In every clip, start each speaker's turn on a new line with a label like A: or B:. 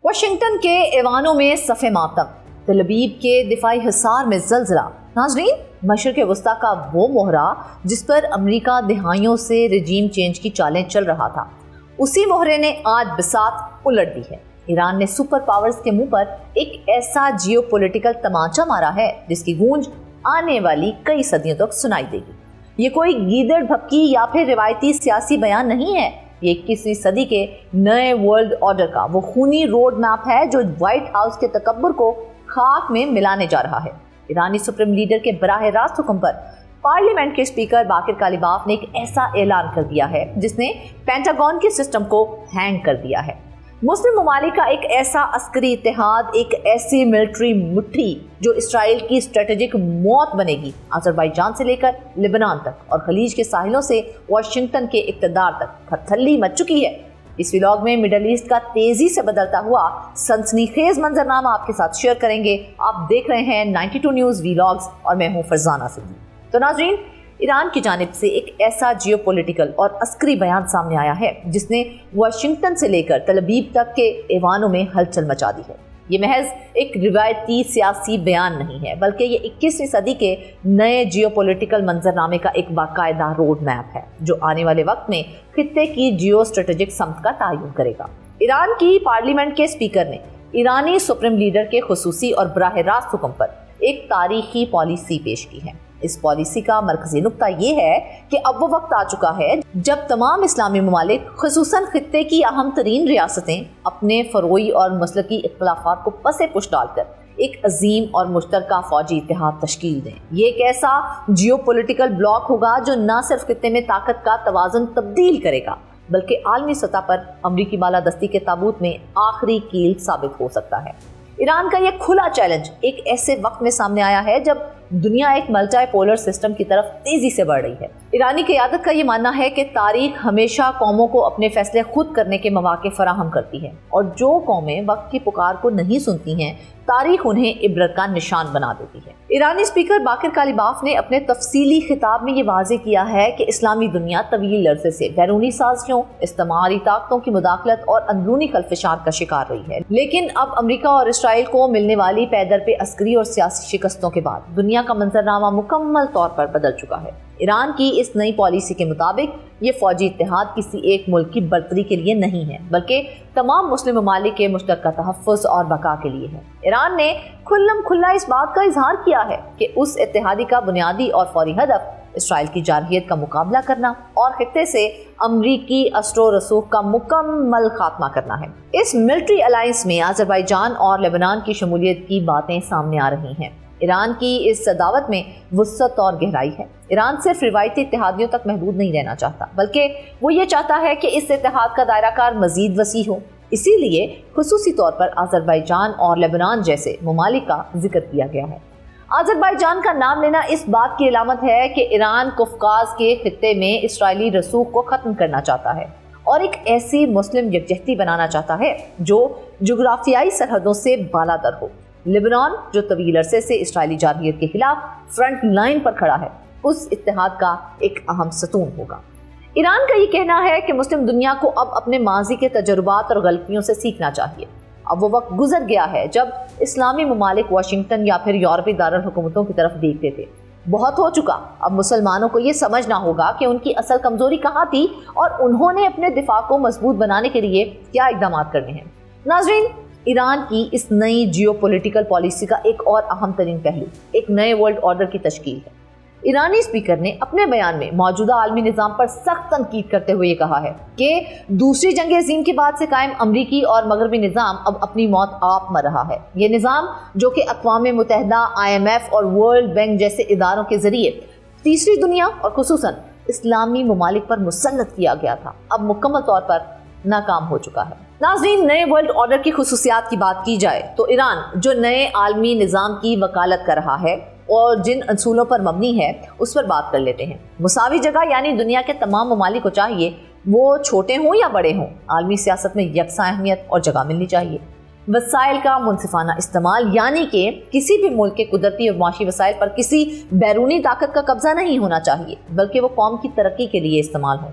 A: Washington کے ایوانوں میں صف ماتم، تل ابیب کے دفاعی حصار میں زلزلہ۔ ناظرین، مشرق وسطیٰ کا وہ مہرہ جس پر امریکہ دہائیوں سے رجیم چینج کی چالیں چل رہا تھا، اسی مہرے نے آج بساط الٹ دی ہے۔ ایران نے سپر پاورز کے منہ پر ایک ایسا جیو پولیٹیکل تمانچہ مارا ہے جس کی گونج آنے والی کئی صدیوں تک سنائی دے گی۔ یہ کوئی گیدڑ بھپکی یا پھر روایتی سیاسی بیان نہیں ہے، یہ 21ویں صدی کے نئے ورلڈ آرڈر کا وہ خونی روڈ میپ ہے جو وائٹ ہاؤس کے تکبر کو خاک میں ملانے جا رہا ہے۔ ایرانی سپریم لیڈر کے براہ راست حکم پر پارلیمنٹ کے اسپیکر باقر کالیباف نے ایک ایسا اعلان کر دیا ہے جس نے پینٹاگون کے سسٹم کو ہینگ کر دیا ہے۔ مسلم ممالک کا ایک ایسا عسکری اتحاد، ایک ایسی ملٹری مٹھی جو اسرائیل کی اسٹریٹجک موت بنے گی، آذربائیجان سے لے کر لبنان تک اور خلیج کے ساحلوں سے واشنگٹن کے اقتدار تک تھتھلی مچ چکی ہے۔ اس ویلاگ میں مڈل ایسٹ کا تیزی سے بدلتا ہوا سنسنی خیز منظرنامہ آپ کے ساتھ شیئر کریں گے۔ آپ دیکھ رہے ہیں 92 نیوز ویلاگز اور میں ہوں فرزانہ صدیقی۔ تو ناظرین، ایران کی جانب سے ایک ایسا جیو پولیٹیکل اور عسکری بیان سامنے آیا ہے جس نے واشنگٹن سے لے کر تل ابیب تک کے ایوانوں میں ہلچل مچا دی ہے۔ یہ محض ایک روایتی سیاسی بیان نہیں ہے، بلکہ یہ 21ویں صدی کے نئے جیو پولیٹیکل منظرنامے کا ایک باقاعدہ روڈ میپ ہے جو آنے والے وقت میں خطے کی جیو اسٹریٹجک سمت کا تعین کرے گا۔ ایران کی پارلیمنٹ کے اسپیکر نے ایرانی سپریم لیڈر کے خصوصی اور براہ راست حکم پر ایک تاریخی پالیسی پیش کی ہے۔ اس پالیسی کا مرکزی نقطہ یہ ہے کہ اب وہ وقت آ چکا ہے جب تمام اسلامی ممالک، خصوصاً خطے کی اہم ترین ریاستیں، اپنے فروعی اور مسلکی اختلافات کو پس پش ڈال کر ایک عظیم اور مشترکہ فوجی اتحاد تشکیل دیں۔ یہ ایک ایسا جیو پولیٹیکل بلاک ہوگا جو نہ صرف خطے میں طاقت کا توازن تبدیل کرے گا بلکہ عالمی سطح پر امریکی بالادستی کے تابوت میں آخری کیل ثابت ہو سکتا ہے۔ ایران کا یہ کھلا چیلنج ایک ایسے وقت میں سامنے آیا ہے جب دنیا ایک ملٹی پولر سسٹم کی طرف تیزی سے بڑھ رہی ہے۔ ایرانی قیادت کا یہ ماننا ہے کہ تاریخ ہمیشہ قوموں کو اپنے فیصلے خود کرنے کے مواقع فراہم کرتی ہے، اور جو قومیں وقت کی پکار کو نہیں سنتی ہیں، تاریخ انہیں عبرت کا نشان بنا دیتی ہے۔ ایرانی اسپیکر باقر کالیباف نے اپنے تفصیلی خطاب میں یہ واضح کیا ہے کہ اسلامی دنیا طویل عرصے سے بیرونی سازشوں، استعماری طاقتوں کی مداخلت اور اندرونی خلفشار کا شکار رہی ہے، لیکن اب امریکہ اور اسرائیل کو ملنے والی پے در پہ عسکری اور سیاسی شکستوں کے بعد دنیا کا منظرنامہ مکمل طور پر بدل چکا ہے۔ ایران کی اس نئی پالیسی کے مطابق یہ فوجی اتحاد کسی ایک ملک کی برتری کے لیے نہیں ہے بلکہ تمام مسلم ممالک کے مشترکہ تحفظ اور بقا کے لیے ہے۔ ایران نے کھلم کھلا اس بات کا اظہار کیا ہے کہ اس اتحادی کا بنیادی اور فوری ہدف اسرائیل کی جارحیت کا مقابلہ کرنا اور خطے سے امریکی اثر و رسوخ کا مکمل خاتمہ کرنا ہے۔ اس ملٹری الائنس میں آذربائیجان اور لبنان کی شمولیت کی باتیں سامنے آ رہی ہیں۔ ایران کی اس دعوت میں وسعت اور گہرائی ہے۔ ایران صرف روایتی اتحادیوں تک محدود نہیں رہنا چاہتا بلکہ وہ یہ چاہتا ہے کہ اس اتحاد کا دائرہ کار مزید وسیع ہو۔ اسی لیے خصوصی طور پر آذربائیجان اور لبنان جیسے ممالک کا ذکر کیا گیا ہے۔ آذربائیجان کا نام لینا اس بات کی علامت ہے کہ ایران قفقاز کے خطے میں اسرائیلی رسوخ کو ختم کرنا چاہتا ہے اور ایک ایسی مسلم یکجہتی بنانا چاہتا ہے جو جغرافیائی سرحدوں سے بالاتر ہو۔ لبنان، جو طویل عرصے سے اسرائیلی جارحیت کے خلاف فرنٹ لائن پر کھڑا ہے، اس اتحاد کا ایک اہم ستون ہوگا۔ ایران کا یہ کہنا ہے کہ مسلم دنیا کو اب اپنے ماضی کے تجربات اور غلطیوں سے سیکھنا چاہیے۔ اب وہ وقت گزر گیا ہے جب اسلامی ممالک واشنگٹن یا پھر یورپی دارالحکومتوں کی طرف دیکھتے تھے۔ بہت ہو چکا۔ اب مسلمانوں کو یہ سمجھنا ہوگا کہ ان کی اصل کمزوری کہاں تھی اور انہوں نے اپنے دفاع کو مضبوط بنانے کے لیے کیا اقدامات کرنے ہیں۔ ناظرین، ایران کی اس نئی جیو پولیٹیکل پالیسی کا ایک اور اہم ترین پہلو ایک نئے ورلڈ آرڈر کی تشکیل ہے۔ ایرانی اسپیکر نے اپنے بیان میں موجودہ عالمی نظام پر سخت تنقید کرتے ہوئے یہ کہا ہے کہ دوسری جنگ عظیم کے بعد سے قائم امریکی اور مغربی نظام اب اپنی موت آپ مر رہا ہے۔ یہ نظام جو کہ اقوام متحدہ، IMF اور ورلڈ بینک جیسے اداروں کے ذریعے تیسری دنیا اور خصوصاً اسلامی ممالک پر مسلط کیا گیا تھا، اب مکمل طور پر ناکام ہو چکا ہے۔ ناظرین، نئے ورلڈ آرڈر کی خصوصیات کی بات کی جائے تو ایران جو نئے عالمی نظام کی وکالت کر رہا ہے اور جن اصولوں پر مبنی ہے اس پر بات کر لیتے ہیں۔ مساوی جگہ، یعنی دنیا کے تمام ممالک کو چاہیے وہ چھوٹے ہوں یا بڑے ہوں، عالمی سیاست میں یکساں اہمیت اور جگہ ملنی چاہیے۔ وسائل کا منصفانہ استعمال، یعنی کہ کسی بھی ملک کے قدرتی اور معاشی وسائل پر کسی بیرونی طاقت کا قبضہ نہیں ہونا چاہیے بلکہ وہ قوم کی ترقی کے لیے استعمال ہوں۔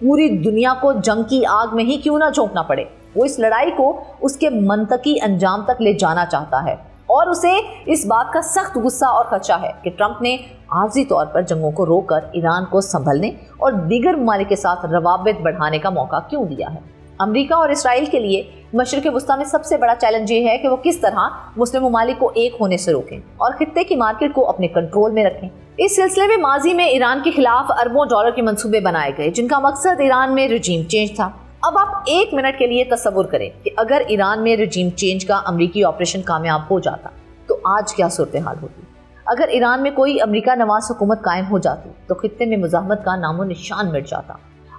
A: پوری دنیا کو جنگ کی آگ میں ہی کیوں نہ جھونکنا پڑے۔ وہ اس لڑائی کو اس کے منطقی انجام تک لے جانا چاہتا ہے، اور اسے اس بات کا سخت غصہ اور خدشہ ہے کہ ٹرمپ نے عارضی طور پر جنگوں کو روک کر ایران کو سنبھلنے اور دیگر ممالک کے ساتھ روابط بڑھانے کا موقع کیوں دیا ہے۔ امریکہ اور اسرائیل کے لیے مشرق وسطیٰ میں سب سے بڑا چیلنج یہ ہے کہ وہ کس طرح مسلم ممالک کو ایک ہونے سے روکیں اور خطے کی مارکیٹ کو اپنے کنٹرول میں رکھیں۔ اس سلسلے میں ماضی میں ایران کے خلاف اربوں ڈالر کے منصوبے بنائے گئے، جن کا مقصد ایران میں رجیم چینج تھا۔ اب آپ ایک منٹ کے لیے تصور کریں کہ اگر ایران میں رجیم چینج کا امریکی آپریشن کامیاب ہو جاتا تو آج کیا صورتحال ہوتی؟ اگر ایران میں کوئی امریکہ نواز حکومت قائم ہو جاتی تو خطے میں مزاحمت کا نام و نشان مٹ جاتا۔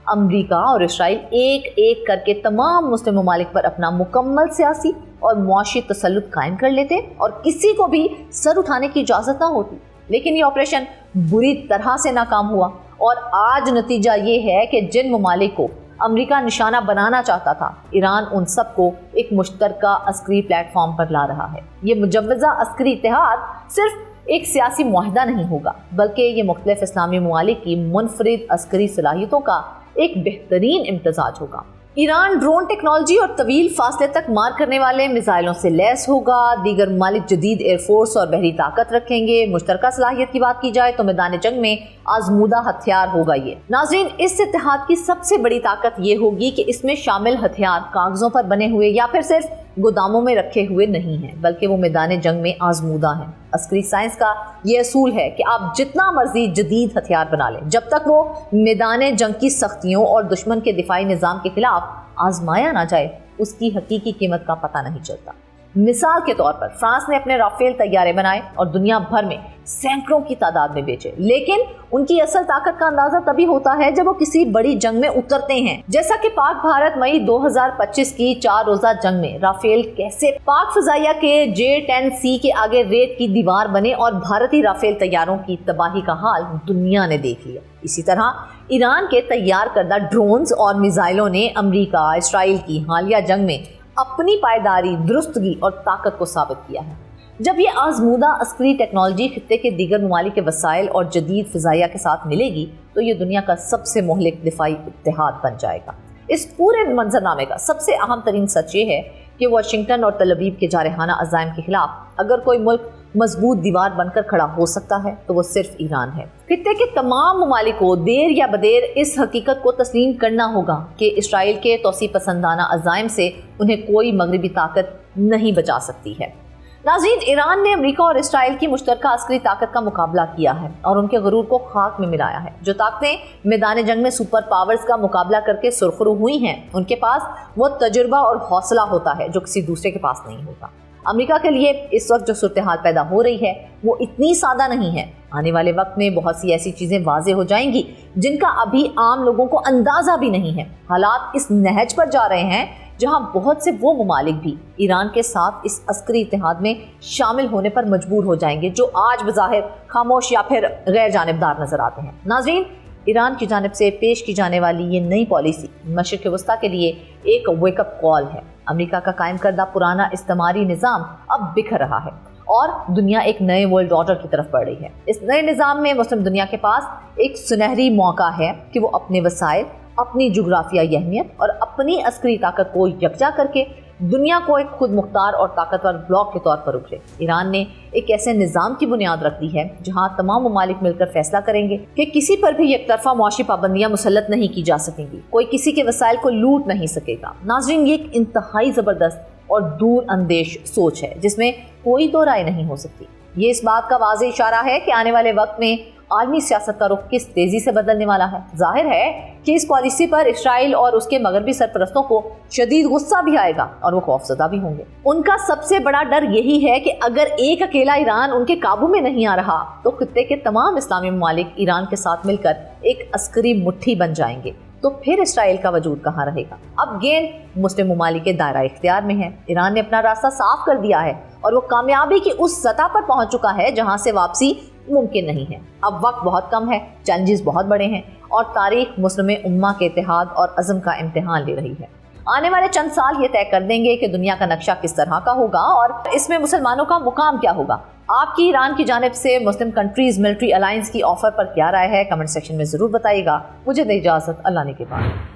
A: امریکہ اور اسرائیل ایک ایک کر کے تمام مسلم ممالک پر اپنا مکمل سیاسی اور معاشی تسلط قائم کر لیتے اور کسی کو بھی سر اٹھانے کی اجازت نہ ہوتی۔ لیکن یہ آپریشن بری طرح سے ناکام ہوا، اور آج نتیجہ یہ ہے کہ جن ممالک کو امریکہ نشانہ بنانا چاہتا تھا، ایران ان سب کو ایک مشترکہ عسکری پلیٹ فارم پر لا رہا ہے۔ یہ مجوزہ عسکری اتحاد صرف ایک سیاسی معاہدہ نہیں ہوگا، بلکہ یہ مختلف اسلامی ممالک کی منفرد عسکری صلاحیتوں کا ایک بہترین امتزاج ہوگا۔ ایران ڈرون ٹیکنالوجی اور طویل فاصلے تک مار کرنے والے میزائلوں سے لیس ہوگا، دیگر ممالک جدید ایئر فورس اور بحری طاقت رکھیں گے۔ مشترکہ صلاحیت کی بات کی جائے تو میدان جنگ میں آزمودہ ہتھیار ہوگا یہ۔ ناظرین، اس اتحاد کی سب سے بڑی طاقت یہ ہوگی کہ اس میں شامل ہتھیار کاغذوں پر بنے ہوئے یا پھر صرف گوداموں میں رکھے ہوئے نہیں ہیں، بلکہ وہ میدان جنگ میں آزمودہ ہیں۔ عسکری سائنس کا یہ اصول ہے کہ آپ جتنا مرضی جدید ہتھیار بنا لیں، جب تک وہ میدان جنگ کی سختیوں اور دشمن کے دفاعی نظام کے خلاف آزمایا نہ جائے، اس کی حقیقی قیمت کا پتہ نہیں چلتا۔ مثال کے طور پر فرانس نے اپنے رافیل طیارے بنائے اور دنیا بھر میں سینکڑوں کی تعداد میں بیچے، لیکن ان کی اصل طاقت کا اندازہ تبھی ہوتا ہے جب وہ کسی بڑی جنگ میں اترتے ہیں، جیسا کہ پاک بھارت مئی 2025 کی 4 روزہ جنگ میں رافیل کیسے پاک فضائیہ کے J-10C کے آگے ریت کی دیوار بنے اور بھارتی رافیل طیاروں کی تباہی کا حال دنیا نے دیکھ لیا۔ اسی طرح ایران کے تیار کردہ ڈرونز اور میزائلوں نے امریکہ اسرائیل کی حالیہ جنگ میں اپنی پائیداری، درستگی اور طاقت کو ثابت کیا ہے۔ جب یہ آزمودہ عسکری ٹیکنالوجی خطے کے دیگر ممالک کے وسائل اور جدید فضائیہ کے ساتھ ملے گی تو یہ دنیا کا سب سے مہلک دفاعی اتحاد بن جائے گا۔ اس پورے منظرنامے کا سب سے اہم ترین سچ یہ ہے کہ واشنگٹن اور تل ابیب کے جارحانہ عزائم کے خلاف اگر کوئی ملک مضبوط دیوار بن کر کھڑا ہو سکتا ہے تو وہ صرف ایران ہے۔ خطے کے تمام ممالک کو دیر یا بدیر اس حقیقت کو تسلیم کرنا ہوگا کہ اسرائیل کے توسیع پسندانہ عزائم سے انہیں کوئی مغربی طاقت نہیں بچا سکتی ہے۔ ناظرین، ایران نے امریکہ اور اسرائیل کی مشترکہ عسکری طاقت کا مقابلہ کیا ہے اور ان کے غرور کو خاک میں ملایا ہے۔ جو طاقتیں میدان جنگ میں سپر پاورز کا مقابلہ کر کے سرخرو ہوئی ہیں، ان کے پاس وہ تجربہ اور حوصلہ ہوتا ہے جو کسی دوسرے کے پاس نہیں ہوتا۔ امریکہ کے لیے اس وقت جو صورتحال پیدا ہو رہی ہے وہ اتنی سادہ نہیں ہے۔ آنے والے وقت میں بہت سی ایسی چیزیں واضح ہو جائیں گی جن کا ابھی عام لوگوں کو اندازہ بھی نہیں ہے۔ حالات اس نہج پر جا رہے ہیں جہاں بہت سے وہ ممالک بھی ایران کے ساتھ اس عسکری اتحاد میں شامل ہونے پر مجبور ہو جائیں گے جو آج بظاہر خاموش یا پھر غیر جانبدار نظر آتے ہیں۔ ناظرین، ایران کی جانب سے پیش کی جانے والی یہ نئی پالیسی مشرق وسطیٰ کے لیے ایک ویک اپ کال ہے۔ امریکہ کا قائم کردہ پرانا استعماری نظام اب بکھر رہا ہے اور دنیا ایک نئے ورلڈ آرڈر کی طرف بڑھ رہی ہے۔ اس نئے نظام میں مسلم دنیا کے پاس ایک سنہری موقع ہے کہ وہ اپنے وسائل، اپنی جغرافیائی اہمیت اور اپنی عسکری طاقت کو یکجا کر کے دنیا کو ایک خود مختار اور طاقتور بلاک کے طور پر ابھرے۔ ایران نے ایک ایسے نظام کی بنیاد رکھ دی ہے جہاں تمام ممالک مل کر فیصلہ کریں گے کہ کسی پر بھی یک طرفہ معاشی پابندیاں مسلط نہیں کی جا سکیں گی، کوئی کسی کے وسائل کو لوٹ نہیں سکے گا۔ ناظرین، یہ ایک انتہائی زبردست اور دور اندیش سوچ ہے جس میں کوئی دو رائے نہیں ہو سکتی۔ یہ اس بات کا واضح اشارہ ہے کہ آنے والے وقت میں عالمی سیاست کا رخ کس تیزی سے بدلنے والا ہے۔ ظاہر ہے کہ اس پالیسی پر اسرائیل اور اس کے مغربی سرپرستوں کو شدید غصہ بھی آئے گا اور وہ خوفزدہ بھی ہوں گے۔ ان کا سب سے بڑا ڈر یہی ہے کہ اگر ایک اکیلا ایران ان کے قابو میں نہیں آ رہا تو خطے کے تمام اسلامی ممالک ایران کے ساتھ مل کر ایک عسکری مٹھی بن جائیں گے، تو پھر اسرائیل کا وجود کہاں رہے گا؟ اب گیند مسلم ممالک کے دائرہ اختیار میں ہے۔ ایران نے اپنا راستہ صاف کر دیا ہے اور وہ کامیابی کی اس سطح پر پہنچ چکا ہے جہاں سے واپسی ممکن نہیں ہے۔ اب وقت بہت کم ہے، چیلنجز بہت بڑے ہیں اور تاریخ مسلم امہ کے اتحاد اور عزم کا امتحان لے رہی ہے۔ آنے والے چند سال یہ طے کر دیں گے کہ دنیا کا نقشہ کس طرح کا ہوگا اور اس میں مسلمانوں کا مقام کیا ہوگا۔ آپ کی ایران کی جانب سے مسلم کنٹریز ملٹری الائنس کی آفر پر کیا رائے ہے؟ کمنٹ سیکشن میں ضرور بتائیے گا۔ مجھے دے اجازت، اللہ نے کے بعد۔